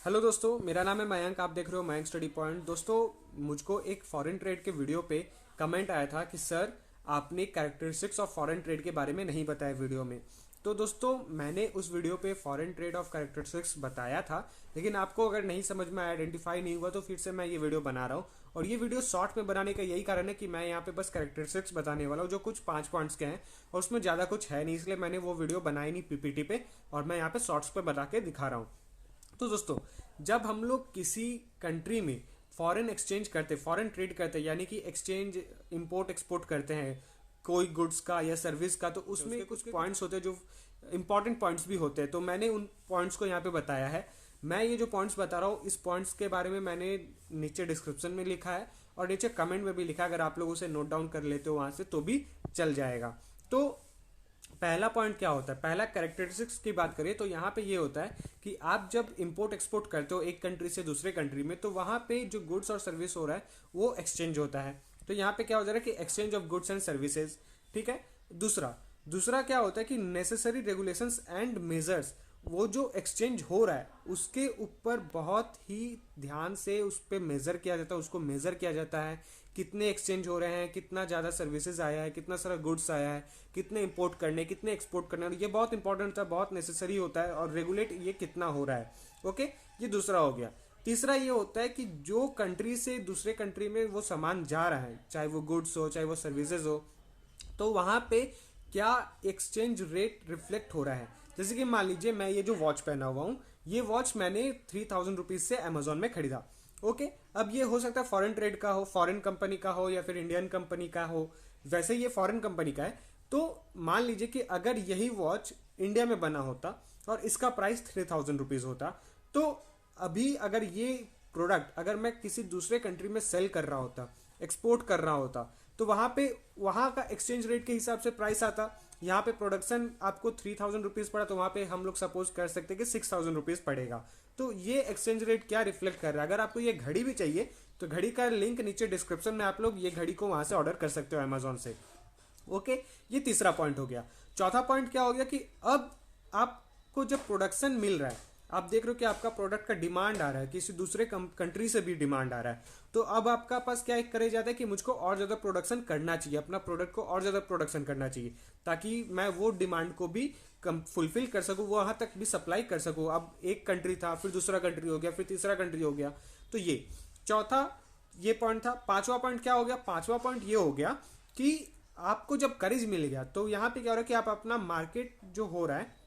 Hello दोस्तों, मेरा नाम है मयंक। आप देख रहे हो मयंक स्टडी पॉइंट। दोस्तों, मुझको एक फॉरेन ट्रेड के वीडियो पे कमेंट आया था कि सर आपने कैरेक्टरिस्टिक्स ऑफ फॉरेन ट्रेड के बारे में नहीं बताया वीडियो में। तो दोस्तों, मैंने उस वीडियो पे फॉरेन ट्रेड ऑफ कैरेक्टरिस्टिक्स बताया था, लेकिन आपको अगर नहीं समझ में आइडेंटिफाई नहीं हुआ तो फिर से मैं ये वीडियो बना रहा हूँ। और ये वीडियो शॉर्ट में बनाने का यही कारण है कि मैं यहाँ पे बस कैरेक्टरिस्टिक्स बताने वाला हूँ जो कुछ 5 पॉइंट्स के हैं और उसमें ज़्यादा कुछ है नहीं, इसलिए मैंने वो वीडियो बनाई नहीं पीपीटी पे और मैं यहाँ पे शॉर्ट्स पे बता के दिखा रहा हूँ। तो दोस्तों, जब हम लोग किसी कंट्री में फॉरेन एक्सचेंज करते, फॉरेन ट्रेड करते हैं, यानी कि एक्सचेंज इंपोर्ट एक्सपोर्ट करते हैं कोई गुड्स का या सर्विस का, तो उसमें कुछ पॉइंट्स होते हैं जो इंपॉर्टेंट पॉइंट्स भी होते हैं। तो मैंने उन पॉइंट्स को यहाँ पे बताया है। मैं ये जो पॉइंट्स बता रहा हूँ, इस पॉइंट्स के बारे में मैंने नीचे डिस्क्रिप्शन में लिखा है और नीचे कमेंट में भी लिखा है। अगर आप लोग उसे नोट डाउन कर लेते हो वहां से तो भी चल जाएगा। तो पहला पॉइंट क्या होता है, पहला कैरेक्टरिस्टिक्स की बात करें तो यहाँ पे ये होता है कि आप जब इंपोर्ट एक्सपोर्ट करते हो एक कंट्री से दूसरे कंट्री में, तो वहां पे जो गुड्स और सर्विस हो रहा है वो एक्सचेंज होता है। तो यहाँ पे क्या हो जा रहा है कि exchange of goods and services. ठीक है। दूसरा दूसरा क्या होता है कि नेसेसरी रेगुलेशंस एंड मेजर्स। वो जो एक्सचेंज हो रहा है उसके ऊपर बहुत ही ध्यान से उस पर मेजर किया जाता है, उसको मेजर किया जाता है। कितने एक्सचेंज हो रहे हैं, कितना ज़्यादा सर्विसेज आया है, कितना सारा गुड्स आया है, कितने इंपोर्ट करने, कितने एक्सपोर्ट करने, और ये बहुत इंपॉर्टेंट होता है, बहुत नेसेसरी होता है। और रेगुलेट ये कितना हो रहा है। ओके, ये दूसरा हो गया। तीसरा ये होता है कि जो कंट्री से दूसरे कंट्री में वो सामान जा रहा है, चाहे वो गुड्स हो चाहे वो सर्विसेज हो, तो वहां पे क्या एक्सचेंज रेट रिफ्लेक्ट हो रहा है। जैसे कि मान लीजिए मैं ये जो वॉच पहना हुआ हूँ, ये वॉच मैंने 3000 रुपीज से अमेजोन में खरीदा। ओके, अब ये हो सकता है फॉरेन ट्रेड का हो, फॉरेन कंपनी का हो या फिर इंडियन कंपनी का हो। वैसे ये फॉरेन कंपनी का है। तो मान लीजिए कि अगर यही वॉच इंडिया में बना होता और इसका प्राइस 3000 रुपीज होता, तो अभी अगर ये प्रोडक्ट अगर मैं किसी दूसरे कंट्री में सेल कर रहा होता, एक्सपोर्ट कर रहा होता, तो वहां पे वहां का एक्सचेंज रेट के हिसाब से प्राइस आता। यहाँ पे प्रोडक्शन आपको 3000 रुपीज पड़ा, तो वहां पे हम लोग सपोज कर सकते हैं कि 6000 रुपीज पड़ेगा। तो ये एक्सचेंज रेट क्या रिफ्लेक्ट कर रहा है। अगर आपको ये घड़ी भी चाहिए तो घड़ी का लिंक नीचे डिस्क्रिप्शन में, आप लोग ये घड़ी को वहां से ऑर्डर कर सकते हो अमेजोन से। ओके, ये तीसरा पॉइंट हो गया। चौथा पॉइंट क्या हो गया कि अब आपको जब प्रोडक्शन मिल रहा है, आप देख रहे हो कि आपका प्रोडक्ट का डिमांड आ रहा है, किसी दूसरे कंट्री से भी डिमांड आ रहा है, तो अब आपका पास क्या एक करे जाता है कि मुझको और ज्यादा प्रोडक्शन करना चाहिए, अपना प्रोडक्ट को और ज्यादा प्रोडक्शन करना चाहिए ताकि मैं वो डिमांड को भी फुलफिल कर सकूं, वहां तक भी सप्लाई कर सकूं। अब एक कंट्री था, फिर दूसरा कंट्री हो गया, फिर तीसरा कंट्री हो गया। तो ये चौथा ये पॉइंट था। पांचवा पॉइंट क्या हो गया, पांचवा पॉइंट ये हो गया कि आपको जब करेज मिल गया तो यहाँ पे क्या हो रहा है कि आप अपना मार्केट जो हो रहा है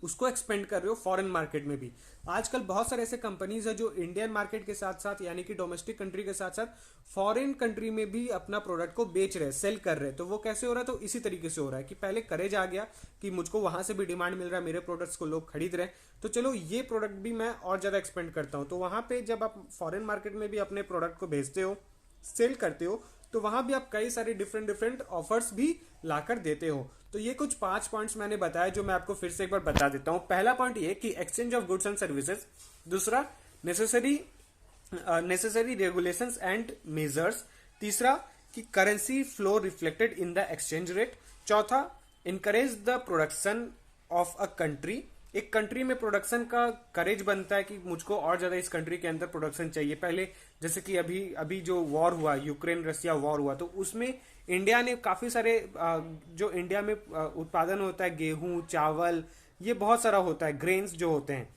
उसको एक्सपेंड कर रहे हो फॉरेन मार्केट में भी। आजकल बहुत सारे ऐसे कंपनीज है जो इंडियन मार्केट के साथ साथ, यानी कि डोमेस्टिक कंट्री के साथ साथ फॉरेन कंट्री में भी अपना प्रोडक्ट को बेच रहे हैं, सेल कर रहे हैं। तो वो कैसे हो रहा है, तो इसी तरीके से हो रहा है कि पहले करेज आ गया कि मुझको वहां से भी डिमांड मिल रहा है, मेरे प्रोडक्ट्स को लोग खरीद रहे हैं, तो चलो ये प्रोडक्ट भी मैं और ज्यादा एक्सपेंड करता हूँ। तो वहां पे जब आप फॉरेन मार्केट में भी अपने प्रोडक्ट को भेजते हो, सेल करते हो, तो वहां भी आप कई सारे डिफरेंट डिफरेंट ऑफर्स भी लाकर देते हो। तो ये कुछ 5 पॉइंट्स मैंने बताया जो मैं आपको फिर से एक बार बता देता हूं। पहला पॉइंट ये कि exchange of goods and services. दूसरा, नेसेसरी रेगुलेशंस एंड मेजर्स। तीसरा, कि currency flow reflected in the exchange rate. चौथा, encourage the production of a country. एक कंट्री में प्रोडक्शन का करेज बनता है कि मुझको और ज्यादा इस कंट्री के अंदर प्रोडक्शन चाहिए। पहले जैसे कि अभी अभी जो वॉर हुआ, यूक्रेन रसिया वॉर हुआ, तो उसमें इंडिया ने काफी सारे जो इंडिया में उत्पादन होता है, गेहूं, चावल, ये बहुत सारा होता है, ग्रेन्स जो होते हैं,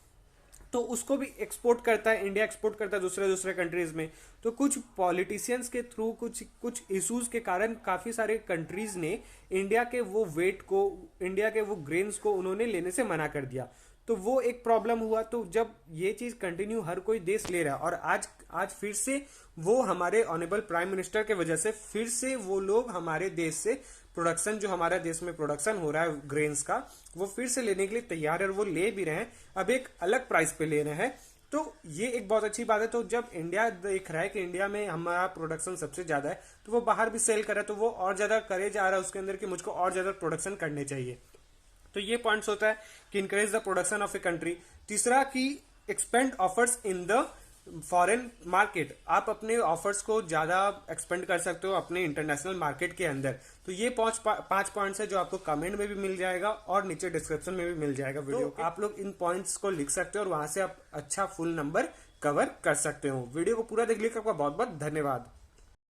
तो उसको भी एक्सपोर्ट करता है, इंडिया एक्सपोर्ट करता है दूसरे दूसरे कंट्रीज में। तो कुछ पॉलिटिशियंस के थ्रू, कुछ कुछ इश्यूज के कारण काफी सारे कंट्रीज ने इंडिया के वो वेट को, इंडिया के वो ग्रेन्स को उन्होंने लेने से मना कर दिया। तो वो एक प्रॉब्लम हुआ। तो जब ये चीज कंटिन्यू हर कोई देश ले रहा है, और आज आज फिर से वो हमारे ऑनरेबल प्राइम मिनिस्टर के वजह से फिर से वो लोग हमारे देश से प्रोडक्शन, जो हमारे देश में प्रोडक्शन हो रहा है ग्रेन्स का, वो फिर से लेने के लिए तैयार है और वो ले भी रहे हैं। अब एक अलग प्राइस पे ले रहे हैं, तो ये एक बहुत अच्छी बात है। तो जब इंडिया देख रहा है कि इंडिया में हमारा प्रोडक्शन सबसे ज्यादा है, तो वो बाहर भी सेल कर रहा है, तो वो और ज्यादा करेज आ रहा है उसके अंदर कि मुझको और ज्यादा प्रोडक्शन करने चाहिए। तो ये पॉइंट्स होता है कि encourage the production of a country. तीसरा, कि expand offers in the foreign market, आप अपने ऑफर्स को ज्यादा एक्सपेंड कर सकते हो अपने इंटरनेशनल मार्केट के अंदर। तो ये पांच पॉइंट्स है जो आपको कमेंट में भी मिल जाएगा और नीचे डिस्क्रिप्शन में भी मिल जाएगा वीडियो के। आप लोग इन पॉइंट्स को लिख सकते हो और वहां से आप अच्छा फुल नंबर कवर कर सकते हो। वीडियो को पूरा देख लिया, आपका बहुत बहुत धन्यवाद।